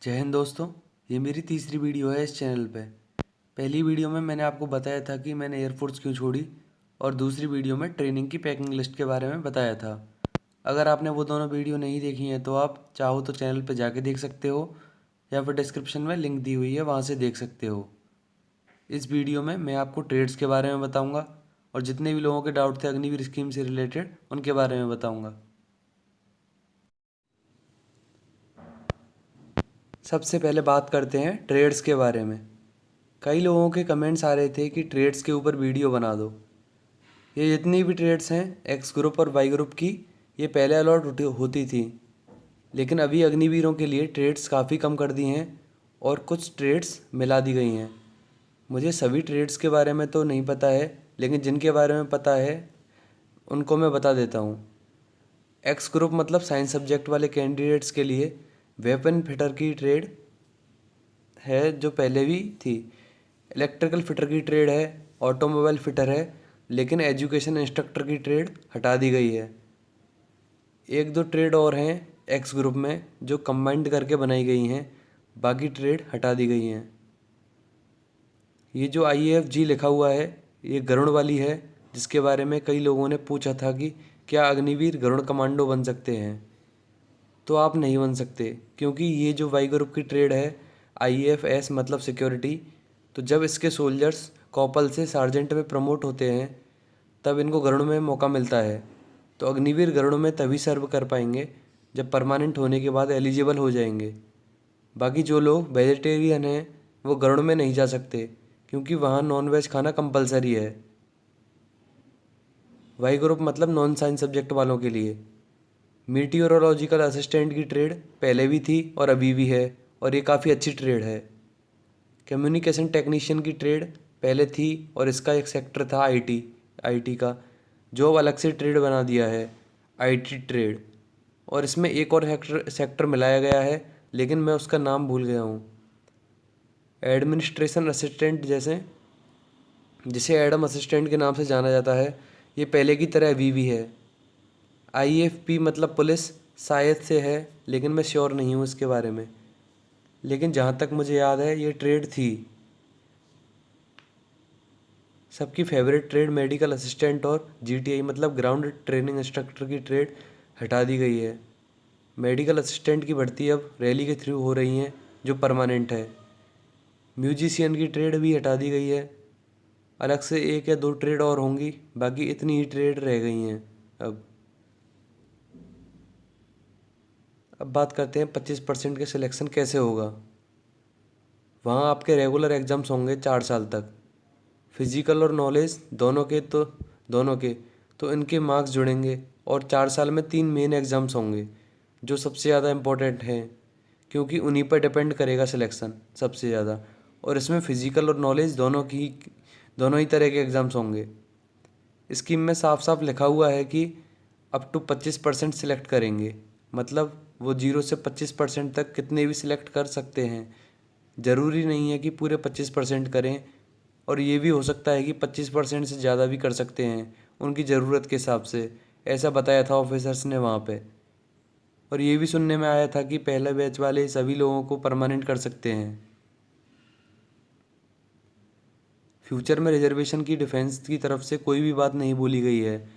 जय हिंद दोस्तों। ये मेरी तीसरी वीडियो है इस चैनल पे। पहली वीडियो में मैंने आपको बताया था कि मैंने एयरफोर्स क्यों छोड़ी, और दूसरी वीडियो में ट्रेनिंग की पैकिंग लिस्ट के बारे में बताया था। अगर आपने वो दोनों वीडियो नहीं देखी हैं तो आप चाहो तो चैनल पे जाके देख सकते हो, या फिर डिस्क्रिप्शन में लिंक दी हुई है, वहाँ से देख सकते हो। इस वीडियो में मैं आपको ट्रेड्स के बारे में बताऊँगा, और जितने भी लोगों के डाउट थे अग्निवीर स्कीम से रिलेटेड उनके बारे में बताऊँगा। सबसे पहले बात करते हैं ट्रेड्स के बारे में। कई लोगों के कमेंट्स आ रहे थे कि ट्रेड्स के ऊपर वीडियो बना दो। ये जितनी भी ट्रेड्स हैं एक्स ग्रुप और वाई ग्रुप की, ये पहले अलॉट होती थी, लेकिन अभी अग्निवीरों के लिए ट्रेड्स काफ़ी कम कर दी हैं और कुछ ट्रेड्स मिला दी गई हैं। मुझे सभी ट्रेड्स के बारे में तो नहीं पता है, लेकिन जिनके बारे में पता है उनको मैं बता देता हूँ। एक्स ग्रुप मतलब साइंस सब्जेक्ट वाले कैंडिडेट्स के लिए वेपन फिटर की ट्रेड है, जो पहले भी थी। इलेक्ट्रिकल फिटर की ट्रेड है, ऑटोमोबाइल फिटर है, लेकिन एजुकेशन इंस्ट्रक्टर की ट्रेड हटा दी गई है। एक दो ट्रेड और हैं एक्स ग्रुप में जो कंबाइंड करके बनाई गई हैं, बाकी ट्रेड हटा दी गई हैं। ये जो IAF-G लिखा हुआ है, ये गरुड़ वाली है, जिसके बारे में कई लोगों ने पूछा था कि क्या अग्निवीर गरुड़ कमांडो बन सकते हैं। तो आप नहीं बन सकते, क्योंकि ये जो वाई ग्रुप की ट्रेड है, IAF-S मतलब सिक्योरिटी, तो जब इसके सोल्जर्स कॉपल से सार्जेंट में प्रमोट होते हैं तब इनको गरुड़ में मौका मिलता है। तो अग्निवीर गरुड़ में तभी सर्व कर पाएंगे जब परमानेंट होने के बाद एलिजिबल हो जाएंगे। बाकी जो लोग वेजिटेरियन हैं वो गरुड़ में नहीं जा सकते, क्योंकि वहाँ नॉन वेज खाना कंपलसरी है। वाई ग्रुप मतलब नॉन साइंस सब्जेक्ट वालों के लिए। मीटियोरोलॉजिकल असिस्टेंट की ट्रेड पहले भी थी और अभी भी है, और ये काफ़ी अच्छी ट्रेड है। कम्युनिकेशन टेक्नीशियन की ट्रेड पहले थी और इसका एक सेक्टर था आईटी का, जो अब अलग से ट्रेड बना दिया है, आईटी ट्रेड। और इसमें एक और सेक्टर मिलाया गया है, लेकिन मैं उसका नाम भूल गया हूँ। एडमिनिस्ट्रेशन असिस्टेंट, जैसे जिसे एडम असिस्टेंट के नाम से जाना जाता है, ये पहले की तरह अभी भी है। IFP मतलब पुलिस शायद से है, लेकिन मैं श्योर नहीं हूँ इसके बारे में। लेकिन जहाँ तक मुझे याद है ये ट्रेड थी। सबकी फेवरेट ट्रेड मेडिकल असिस्टेंट और GTI मतलब ग्राउंड ट्रेनिंग इंस्ट्रक्टर की ट्रेड हटा दी गई है। मेडिकल असिस्टेंट की भर्ती अब रैली के थ्रू हो रही हैं, जो परमानेंट है। म्यूजिशियन की ट्रेड भी हटा दी गई है। अलग से एक या दो ट्रेड और होंगी, बाकी इतनी ही ट्रेड रह गई हैं अब बात करते हैं 25% के सिलेक्शन कैसे होगा। वहाँ आपके रेगुलर एग्ज़ाम्स होंगे 4 साल तक। फिज़िकल और नॉलेज दोनों के इनके मार्क्स जुड़ेंगे, और 4 साल में 3 मेन एग्ज़ाम्स होंगे जो सबसे ज़्यादा इम्पोर्टेंट हैं, क्योंकि उन्हीं पर डिपेंड करेगा सिलेक्शन सबसे ज़्यादा। और इसमें फ़िज़िकल और नॉलेज दोनों ही तरह के एग्ज़ाम्स होंगे। स्कीम में साफ साफ लिखा हुआ है कि अप टू 25% सिलेक्ट करेंगे, मतलब वो 0 से 25% तक कितने भी सिलेक्ट कर सकते हैं। ज़रूरी नहीं है कि पूरे 25% करें, और ये भी हो सकता है कि 25% से ज़्यादा भी कर सकते हैं उनकी ज़रूरत के हिसाब से। ऐसा बताया था ऑफिसर्स ने वहाँ पे। और ये भी सुनने में आया था कि पहले बैच वाले सभी लोगों को परमानेंट कर सकते हैं। फ्यूचर में रिजर्वेशन की डिफेंस की तरफ से कोई भी बात नहीं बोली गई है,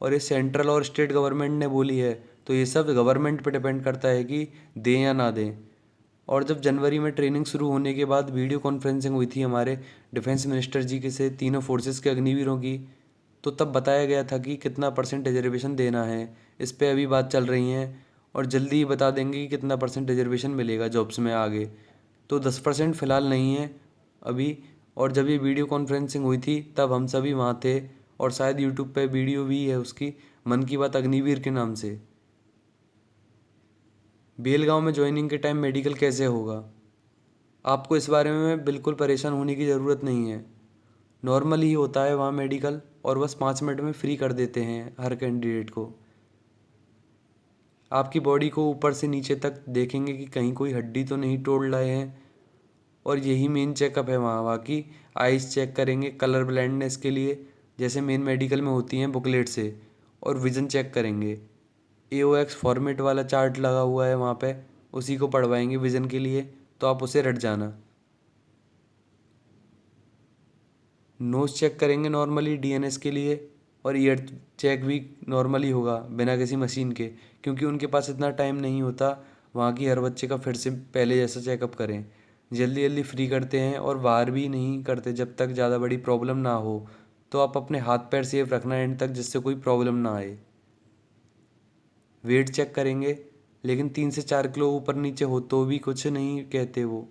और ये सेंट्रल और स्टेट गवर्नमेंट ने बोली है, तो ये सब गवर्नमेंट पे डिपेंड करता है कि दें या ना दें। और जब जनवरी में ट्रेनिंग शुरू होने के बाद वीडियो कॉन्फ्रेंसिंग हुई थी हमारे डिफेंस मिनिस्टर जी के से तीनों फोर्सेस के अग्निवीरों की, तो तब बताया गया था कि कितना परसेंट रिजर्वेशन देना है। इस पे अभी बात चल रही है, और जल्दी ही बता देंगे कि कितना परसेंट रिजर्वेशन मिलेगा जॉब्स में आगे। तो 10% फ़िलहाल नहीं है अभी। और जब ये वीडियो कॉन्फ्रेंसिंग हुई थी तब हम सभी वहाँ थे, और शायद यूट्यूब पे वीडियो भी है उसकी, मन की बात अग्निवीर के नाम से। बेलगांव में ज्वाइनिंग के टाइम मेडिकल कैसे होगा, आपको इस बारे में बिल्कुल परेशान होने की ज़रूरत नहीं है। नॉर्मल ही होता है वहाँ मेडिकल, और बस 5 मिनट में फ्री कर देते हैं हर कैंडिडेट को। आपकी बॉडी को ऊपर से नीचे तक देखेंगे कि कहीं कोई हड्डी तो नहीं तोड़ रहे हैं, और यही मेन चेकअप है वहाँ। बाकी आइज़ चेक करेंगे कलर ब्लाइंडनेस के लिए, जैसे मेन मेडिकल में होती हैं बुकलेट से, और विज़न चेक करेंगे। AOX फॉर्मेट वाला चार्ट लगा हुआ है वहाँ पे, उसी को पढ़वाएंगे विज़न के लिए, तो आप उसे रट जाना। नोज़ चेक करेंगे नॉर्मली डीएनएस के लिए, और ईयर चेक भी नॉर्मली होगा बिना किसी मशीन के, क्योंकि उनके पास इतना टाइम नहीं होता वहाँ की हर बच्चे का फिर से पहले जैसा चेकअप करें। जल्दी जल्दी फ्री करते हैं और बाहर भी नहीं करते जब तक ज़्यादा बड़ी प्रॉब्लम ना हो। तो आप अपने हाथ पैर सेफ रखना एंड तक, जिससे कोई प्रॉब्लम ना आए। वेट चेक करेंगे, लेकिन 3 से 4 किलो ऊपर नीचे हो तो भी कुछ नहीं कहते वो,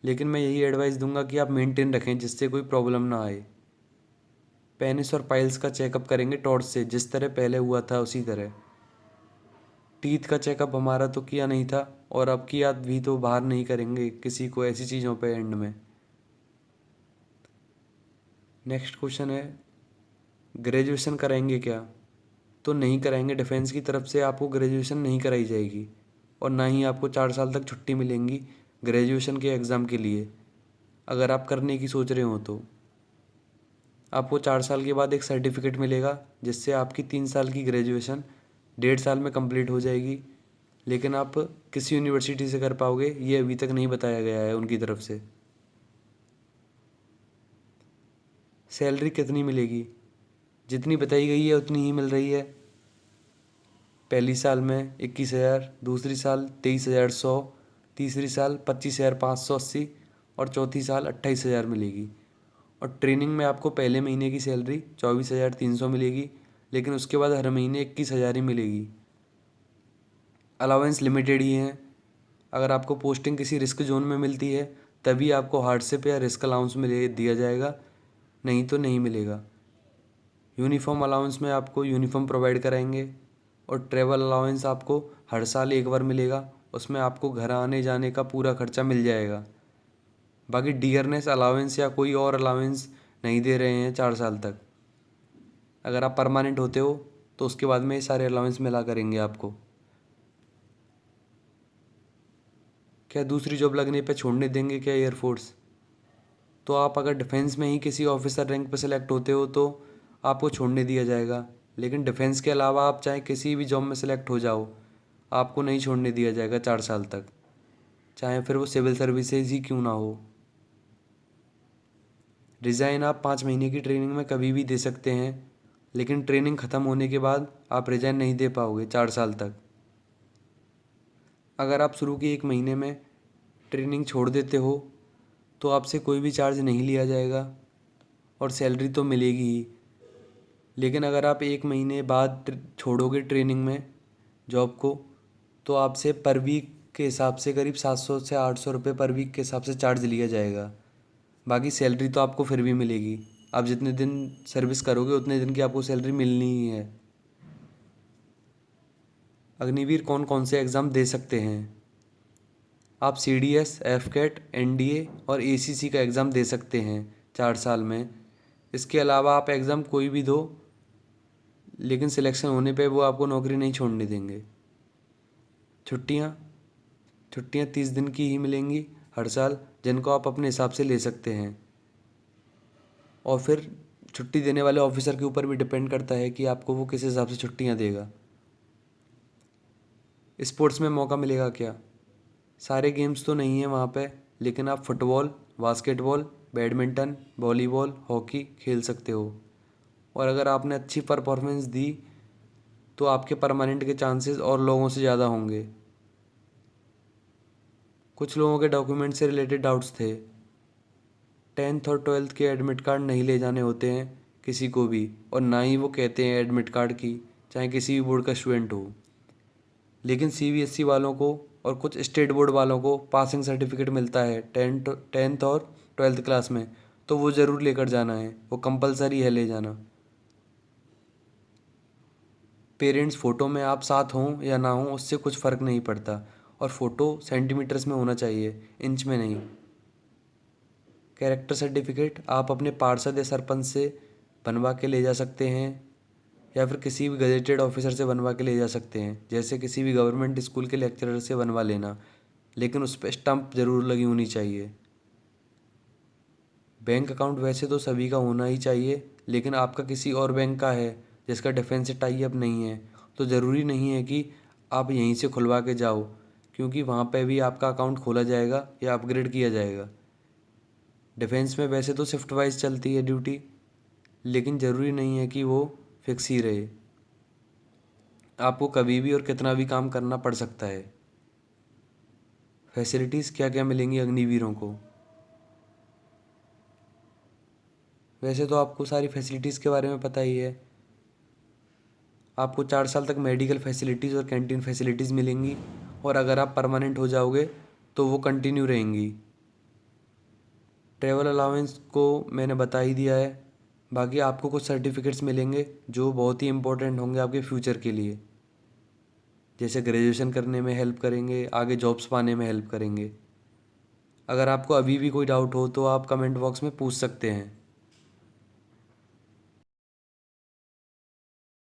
लेकिन मैं यही एडवाइस दूंगा कि आप मेंटेन रखें जिससे कोई प्रॉब्लम ना आए। पेनिस और पाइल्स का चेकअप करेंगे टॉर्च से, जिस तरह पहले हुआ था उसी तरह। टीथ का चेकअप हमारा तो किया नहीं था, और अब की याद भी तो बाहर नहीं करेंगे किसी को ऐसी चीज़ों पे एंड में। नेक्स्ट क्वेश्चन है, ग्रेजुएशन कराएंगे क्या? तो नहीं कराएंगे। डिफेंस की तरफ से आपको ग्रेजुएशन नहीं कराई जाएगी, और ना ही आपको 4 साल तक छुट्टी मिलेंगी ग्रेजुएशन के एग्ज़ाम के लिए। अगर आप करने की सोच रहे हो तो आपको 4 साल के बाद एक सर्टिफिकेट मिलेगा, जिससे आपकी 3 साल की ग्रेजुएशन 1.5 साल में कंप्लीट हो जाएगी। लेकिन आप किस यूनिवर्सिटी से कर पाओगे ये अभी तक नहीं बताया गया है उनकी तरफ से। सैलरी कितनी मिलेगी? जितनी बताई गई है उतनी ही मिल रही है। पहली साल में 21,000, दूसरी साल 23,100, तीसरी साल 25,580, और चौथी साल 28,000 मिलेगी। और ट्रेनिंग में आपको पहले महीने की सैलरी 24,300 मिलेगी, लेकिन उसके बाद हर महीने 21,000 ही मिलेगी। अलाउंस लिमिटेड ही हैं। अगर आपको पोस्टिंग किसी रिस्क जोन में मिलती है तभी आपको हार्डशिप या रिस्क अलाउंस दिया जाएगा, नहीं तो नहीं मिलेगा। यूनिफॉर्म अलाउंस में आपको यूनिफॉर्म प्रोवाइड कराएंगे, और ट्रैवल अलाउंस आपको हर साल एक बार मिलेगा, उसमें आपको घर आने जाने का पूरा खर्चा मिल जाएगा। बाकी डियरनेस अलाउंस या कोई और अलाउंस नहीं दे रहे हैं 4 साल तक। अगर आप परमानेंट होते हो तो उसके बाद में ये सारे अलाउंस मिला करेंगे आपको। क्या दूसरी जॉब लगने पे छोड़ने देंगे क्या एयरफोर्स? तो आप अगर डिफेंस में ही किसी ऑफिसर रैंक पर सेलेक्ट होते हो तो आपको छोड़ने दिया जाएगा, लेकिन डिफेंस के अलावा आप चाहे किसी भी जॉब में सेलेक्ट हो जाओ, आपको नहीं छोड़ने दिया जाएगा 4 साल तक, चाहे फिर वो सिविल सर्विसेज ही क्यों ना हो। रिज़ाइन आप 5 महीने की ट्रेनिंग में कभी भी दे सकते हैं, लेकिन ट्रेनिंग ख़त्म होने के बाद आप रिज़ाइन नहीं दे पाओगे 4 साल तक। अगर आप शुरू के 1 महीने में ट्रेनिंग छोड़ देते हो तो आपसे कोई भी चार्ज नहीं लिया जाएगा, और सैलरी तो मिलेगी ही। लेकिन अगर आप 1 महीने बाद छोड़ोगे ट्रेनिंग में जॉब को, तो आपसे पर वीक के हिसाब से करीब 700 से 800 रुपये पर वीक के हिसाब से चार्ज लिया जाएगा। बाकी सैलरी तो आपको फिर भी मिलेगी। आप जितने दिन सर्विस करोगे उतने दिन की आपको सैलरी मिलनी ही है। अग्निवीर कौन कौन से एग्ज़ाम दे सकते हैं? आप CDS, FCAT, NDA और ACC का एग्ज़ाम दे सकते हैं 4 साल में। इसके अलावा आप एग्ज़ाम कोई भी दो, लेकिन सिलेक्शन होने पे वो आपको नौकरी नहीं छोड़ने देंगे। छुट्टियाँ छुट्टियाँ 30 दिन की ही मिलेंगी हर साल, जिनको आप अपने हिसाब से ले सकते हैं। और फिर छुट्टी देने वाले ऑफिसर के ऊपर भी डिपेंड करता है कि आपको वो किस हिसाब से छुट्टियाँ देगा। स्पोर्ट्स में मौका मिलेगा क्या? सारे गेम्स तो नहीं है वहाँ पे, लेकिन आप football, basketball, badminton, volleyball, hockey खेल सकते हो। और अगर आपने अच्छी परफॉर्मेंस दी तो आपके परमानेंट के चांसेस और लोगों से ज़्यादा होंगे। कुछ लोगों के डॉक्यूमेंट से रिलेटेड डाउट्स थे। 10th और 12th के एडमिट कार्ड नहीं ले जाने होते हैं किसी को भी, और ना ही वो कहते हैं एडमिट कार्ड की, चाहे किसी भी बोर्ड का स्टूडेंट हो। लेकिन CBSE वालों को और कुछ स्टेट बोर्ड वालों को पासिंग सर्टिफिकेट मिलता है 10th और 12th क्लास में, तो वो ज़रूर लेकर जाना है, वो कंपलसरी है ले जाना। पेरेंट्स फ़ोटो में आप साथ हों या ना हों उससे कुछ फ़र्क नहीं पड़ता, और फ़ोटो सेंटीमीटर्स में होना चाहिए, इंच में नहीं। कैरेक्टर सर्टिफिकेट आप अपने पार्षद या सरपंच से बनवा के ले जा सकते हैं, या फिर किसी भी गजेटेड ऑफिसर से बनवा के ले जा सकते हैं, जैसे किसी भी गवर्नमेंट स्कूल के लेक्चरर से बनवा लेना, लेकिन उस पर स्टंप ज़रूर लगी होनी चाहिए। बैंक अकाउंट वैसे तो सभी का होना ही चाहिए, लेकिन आपका किसी और बैंक का है जिसका डिफेंस से टाई अप नहीं है, तो ज़रूरी नहीं है कि आप यहीं से खुलवा के जाओ। क्योंकि वहाँ पे भी आपका अकाउंट खोला जाएगा या अपग्रेड किया जाएगा। डिफेंस में वैसे तो शिफ्ट वाइज चलती है ड्यूटी, लेकिन ज़रूरी नहीं है कि वो फिक्स ही रहे। आपको कभी भी और कितना भी काम करना पड़ सकता है। फैसिलिटीज़ क्या क्या मिलेंगी अग्निवीरों को? वैसे तो आपको सारी फैसिलिटीज़ के बारे में पता ही है। आपको 4 साल तक मेडिकल फैसिलिटीज़ और कैंटीन फैसिलिटीज़ मिलेंगी, और अगर आप परमानेंट हो जाओगे तो वो कंटिन्यू रहेंगी। ट्रैवल अलाउंस को मैंने बता ही दिया है। बाकी आपको कुछ सर्टिफिकेट्स मिलेंगे जो बहुत ही इम्पोर्टेंट होंगे आपके फ्यूचर के लिए, जैसे ग्रेजुएशन करने में हेल्प करेंगे, आगे जॉब्स पाने में हेल्प करेंगे। अगर आपको अभी भी कोई डाउट हो तो आप कमेंट बॉक्स में पूछ सकते हैं।